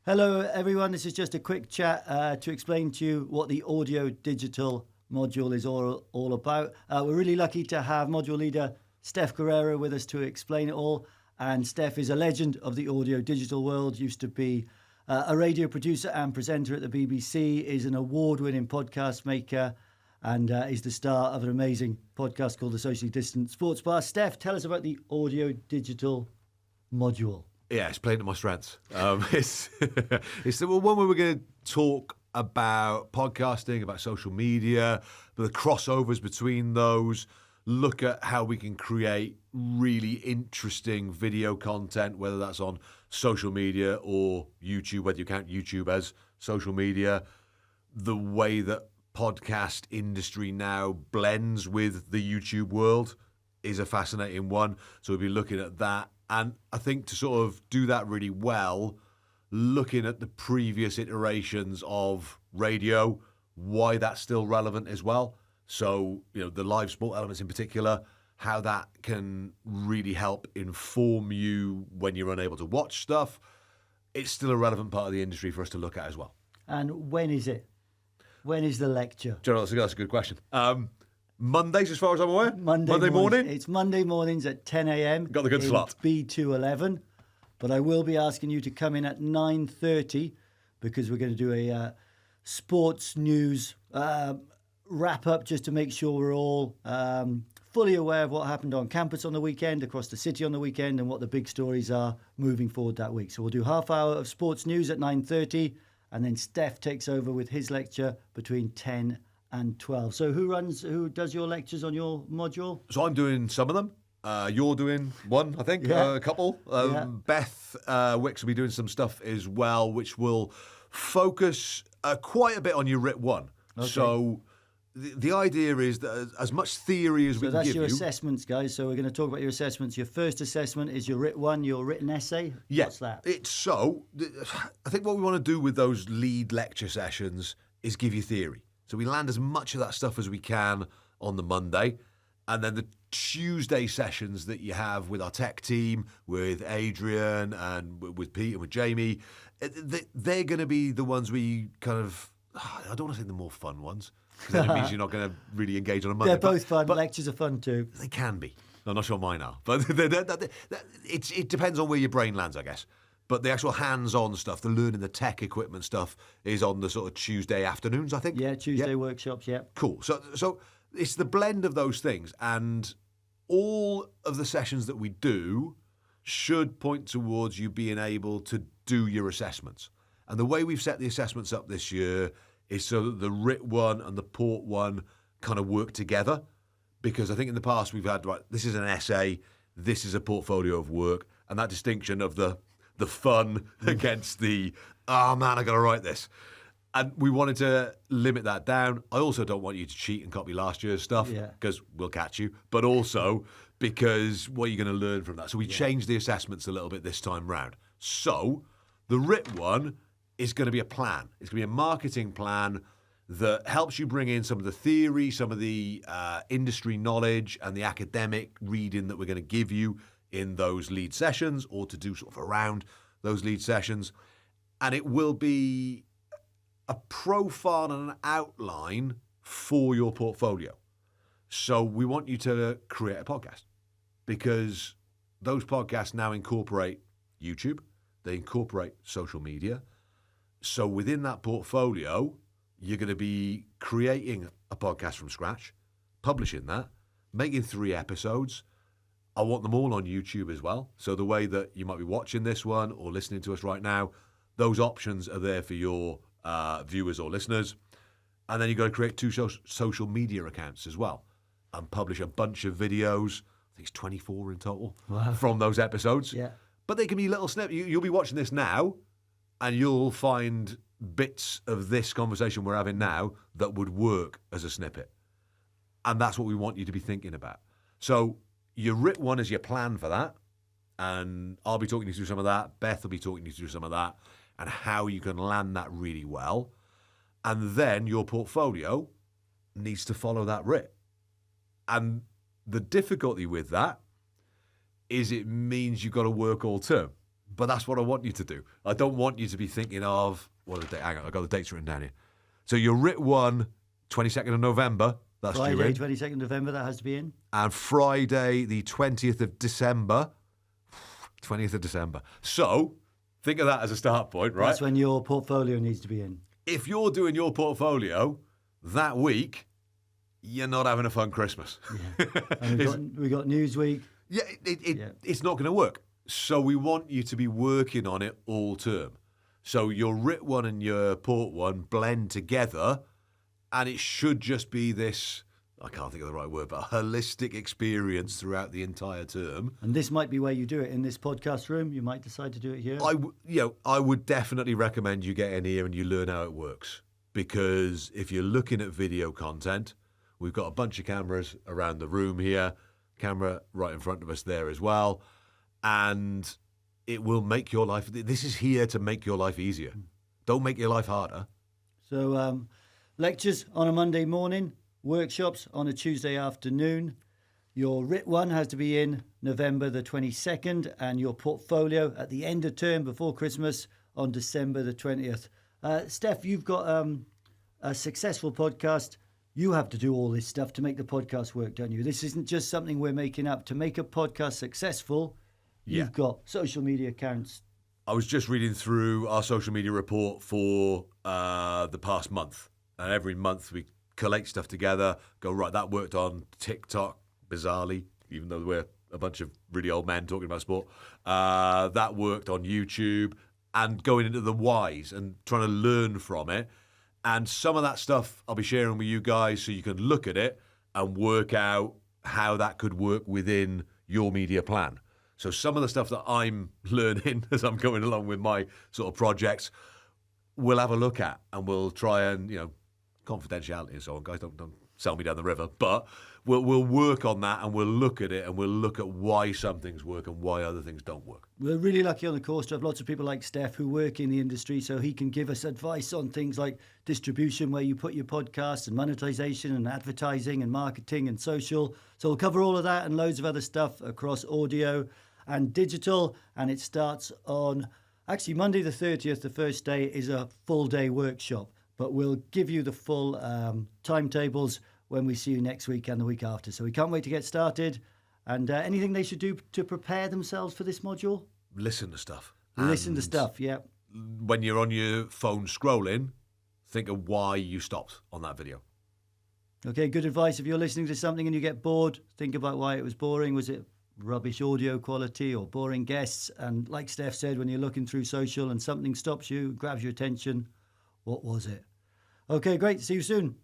Hello, everyone. This is just a quick chat to explain to you what the audio-digital module is all about. We're really lucky to have module leader Steff Garrero with us to explain it all. And Steff is a legend of the audio-digital world, used to be a radio producer and presenter at the BBC, is an award-winning podcast maker, and is the star of an amazing podcast called The Socially Distant Sports Bar. Steff, tell us about the audio-digital module. Yeah, it's playing to my strengths. It's the one where we're going to talk about podcasting, about social media, the crossovers between those, look at how we can create really interesting video content, whether that's on social media or YouTube, whether you count YouTube as social media, the way that podcast industry now blends with the YouTube world is a fascinating one. So we'll be looking at that. And I think to sort of do that really well, looking at the previous iterations of radio, why that's still relevant as well. So, the live sport elements in particular, how that can really help inform you when you're unable to watch stuff. It's still a relevant part of the industry for us to look at as well. And when is it? When is the lecture? General, that's a good question. Mondays, as far as I'm aware. Monday morning. It's Monday mornings at 10 a.m. Got the good slot. B211. But I will be asking you to come in at 9:30 because we're going to do a sports news wrap up just to make sure we're all fully aware of what happened on campus on the weekend, across the city on the weekend, and what the big stories are moving forward that week. So we'll do half hour of sports news at 9:30, and then Steff takes over with his lecture between 10 and 12. So who does your lectures on your module? So I'm doing some of them. You're doing one, I think, a couple. Beth Wicks will be doing some stuff as well, which will focus quite a bit on your RIT 1. Okay. So the idea is that as much theory as we can give you. So that's your assessments, guys. So we're going to talk about your assessments. Your first assessment is your RIT 1, your written essay. Yeah. What's that? I think what we want to do with those lead lecture sessions is give you theory. So we land as much of that stuff as we can on the Monday. And then the Tuesday sessions that you have with our tech team, with Adrian and with Pete and with Jamie, they're going to be the ones we kind of, I don't want to say the more fun ones, because then it means you're not going to really engage on a Monday. They're both fun. But lectures are fun too. They can be. I'm not sure mine are. But it depends on where your brain lands, I guess. But the actual hands-on stuff, the learning the tech equipment stuff, is on the sort of Tuesday afternoons, I think. Yeah, Tuesday workshops, yeah. Cool. So it's the blend of those things. And all of the sessions that we do should point towards you being able to do your assessments. And the way we've set the assessments up this year is so that the RIT 1 and the Port 1 kind of work together. Because I think in the past we've had, right, this is an essay, this is a portfolio of work, and that distinction of the fun against the, oh man, I got to write this. And we wanted to limit that down. I also don't want you to cheat and copy last year's stuff because we'll catch you, but also because what are you going to learn from that? So we changed the assessments a little bit this time round. So the RIT 1 is going to be a plan. It's going to be a marketing plan that helps you bring in some of the theory, some of the industry knowledge and the academic reading that we're going to give you in those lead sessions or to do sort of around those lead sessions. And it will be a profile and an outline for your portfolio. So we want you to create a podcast because those podcasts now incorporate YouTube, they incorporate social media. So within that portfolio, you're going to be creating a podcast from scratch, publishing that, making 3 episodes. I want them all on YouTube as well. So the way that you might be watching this one or listening to us right now, those options are there for your viewers or listeners. And then you've got to create 2 social media accounts as well and publish a bunch of videos. I think it's 24 in total from those episodes. Yeah. But they can be little snippets. You'll be watching this now and you'll find bits of this conversation we're having now that would work as a snippet. And that's what we want you to be thinking about. So your RIT 1 is your plan for that. And I'll be talking you through some of that. Beth will be talking you through some of that and how you can land that really well. And then your portfolio needs to follow that RIT. And the difficulty with that is it means you've got to work all term But that's what I want you to do. I don't want you to be thinking of, what are the dates? Hang on, I've got the dates written down here. So your RIT 1, 22nd of November. That's due Friday, in. 22nd November, that has to be in. And Friday, the 20th of December. 20th of December. So think of that as a start point, right? That's when your portfolio needs to be in. If you're doing your portfolio that week, you're not having a fun Christmas. Yeah. And we got Newsweek. Yeah, it's not going to work. So we want you to be working on it all term. So your RIT 1 and your Port 1 blend together, and it should just be this, I can't think of the right word, but a holistic experience throughout the entire term. And this might be where you do it, in this podcast room. You might decide to do it here. I would definitely recommend you get in here and you learn how it works. Because if you're looking at video content, we've got a bunch of cameras around the room here, camera right in front of us there as well. And it will make your life, this is here to make your life easier. Don't make your life harder. So lectures on a Monday morning, workshops on a Tuesday afternoon. Your RIT 1 has to be in November the 22nd, and your portfolio at the end of term before Christmas on December the 20th. Steff, you've got a successful podcast. You have to do all this stuff to make the podcast work, don't you? This isn't just something we're making up. To make a podcast successful, you've got social media accounts. I was just reading through our social media report for the past month. And every month we collate stuff together, go, right, that worked on TikTok, bizarrely, even though we're a bunch of really old men talking about sport. That worked on YouTube, and going into the whys and trying to learn from it. And some of that stuff I'll be sharing with you guys so you can look at it and work out how that could work within your media plan. So some of the stuff that I'm learning as I'm going along with my sort of projects, we'll have a look at, and we'll try and, confidentiality and so on, guys, don't sell me down the river, but we'll work on that, and we'll look at it, and we'll look at why some things work and why other things don't work. We're really lucky on the course to have lots of people like Steff who work in the industry, so he can give us advice on things like distribution, where you put your podcast, and monetization and advertising and marketing and social. So we'll cover all of that and loads of other stuff across audio and digital, and it starts on actually Monday the 30th. The first day is a full day workshop, but we'll give you the full timetables when we see you next week and the week after. So we can't wait to get started. And anything they should do to prepare themselves for this module? Listen to stuff. Listen to stuff, yeah. When you're on your phone scrolling, think of why you stopped on that video. Okay, good advice. If you're listening to something and you get bored, think about why it was boring. Was it rubbish audio quality or boring guests? And like Steff said, when you're looking through social and something stops you, grabs your attention, what was it? Okay, great. See you soon.